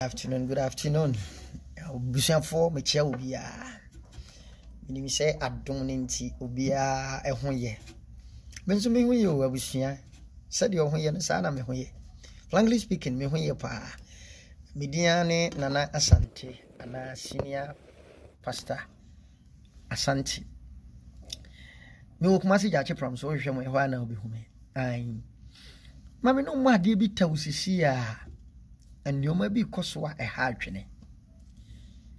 Good afternoon. Busham for me chair will be me say I don't need to be a honye. Benson me when you will see said your honye and sana me honye. Frankly speaking, me honye pa Mediane Nana Asante and a senior pastor Asante. Me will come see from so if you want to be home. Mammy no more dear be tausia. And you may be coswa a hardware.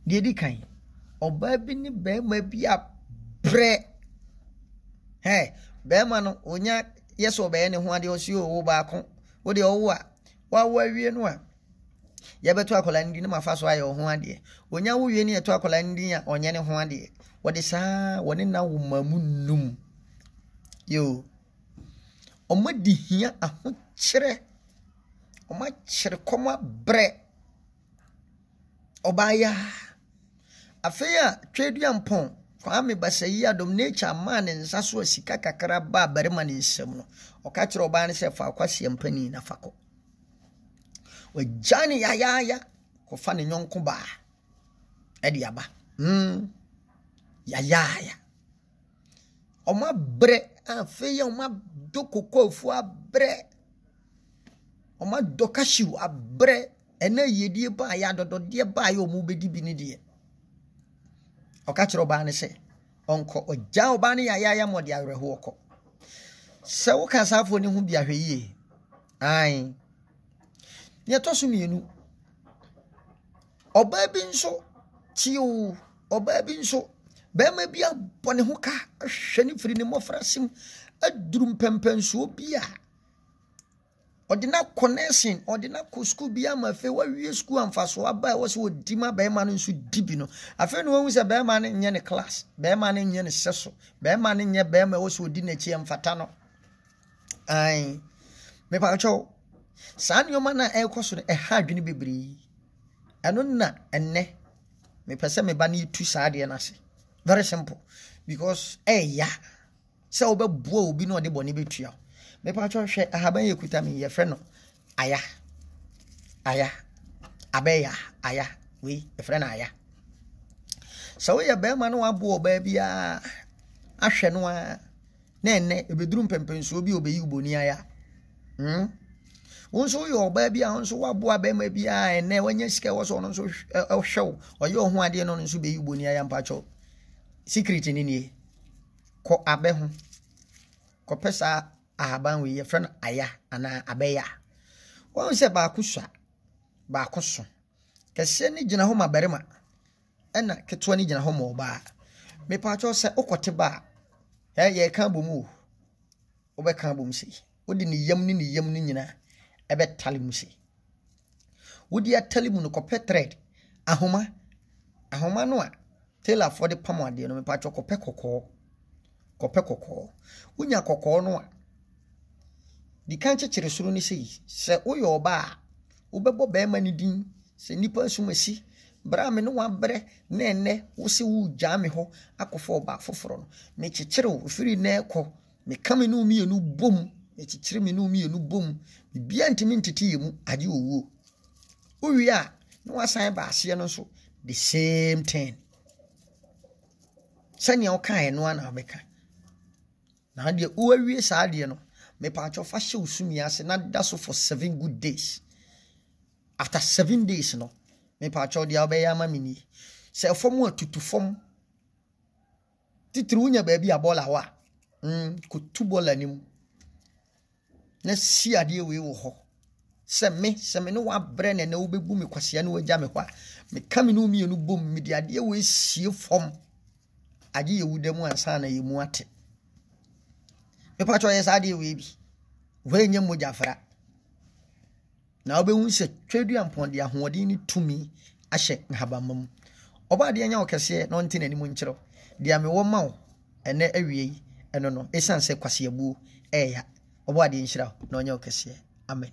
Dear Dickine, or baby ni bear may be a bre. Hey, bearman, onya, yes, or bear, and one deals you over what the old what were we and what? Yabba to a colandina, my first way or one dear. When you were near to a colandia or any one dear. What is one in now, mamunum? You. O madi here a chere. O ma chere koma bre obaya afeya twedu yampon kwa me basayi adom nature man nsa so sika kakara ba barema ne nsem no o ka chere oba ne se fa kwase ampani na fako o jani ya ko fa ne nyonko ba e de aba ya o ma bre afeya o ma dokoko fu abre Oma dokashiu abre ene yedie ba ya dododie ba ya omu bedi bi ni die oka kire oba ne se onko oja oba ne ya mode awereho okọ se wo ka safo ni hu bia hweye ai ye to so mienu oba bi nso tiwo oba bi nso be ma bia bone ho ka hwe ni firi ni mofrasim adurum pempenso bia Ordinary connection, ordinary school be a mafe, where we school and fast so by was what Dima Bearman and should dibino. I found one was a bearman in any class, bearman in any sessel, bearman in your bearman also didn't and fatano. Aye, me pacho. San your manner air cost a hard baby. I know not and ne. Me perceive me banny too sad and I say. Very simple. Because, ya. So be bow be no de bonny betray. Me pacho hwe ahaban yekuta me ye frɛ no aya abeya we ye frɛ no aya so we ye be ma no abo oba bia ahwɛ no a na enne ebeduru mpempenso bi obeyi uboni aya wonso ye oba bia wonso wabo aba ma bia enne wanya sika wo so no so hwew oye ho ade no nso beyi uboni aya mpacho secret ni nie ko abe ho ko pesa ahaban we ye friend aya ana abeya won se ba kuso kese ni gina ho mabarima ena ketwa ni gina ho mo ba me pa cho se okote ba ye kan bomu o be kan bomu si odi ni yam ni nyina ebe tale mu si wodi atale mu no kopɛ thread ahoma no a tailor for the pam ade no me pa cho kopɛ kokɔ unya kokɔ no a di kanche kire suru ni sei se uyo oba ubebo be ma ni din se nipa asumasi bra me no wabre na enne wo se wu gya me ho akofo oba foforo no me kikire wo firi na ekọ me kame no mienu bom me kikire me no mienu bom bibia ntimi ntete yemu age owo uwi a no wasan ba ase no so the same thing sanya o kan no ana beka na de o awie saa de no me pa cho fa hye usumi ase na da so for 7 good days after 7 days no me pa cho dia obeya ma mini se fom atutu fom titru nya ba bi abola wa ko tubola nim na si ade we wo ho se me no wa bre ne na wo bebu me kwase na wagya me kwa me kam no mi enu bom me de ade we sie fom age ye wudam ansa na ye mu ate me pacho yes ade we bi we nyem mojafra na obehun se twedu ampon de ahoɔden ni tumi ahye nhabamam oba de anya okese no nti nani mu nkyerɛ de ame wo ma wo ene awie eno no esan se kwase abuo eya oba de nhyira na onya okese amen.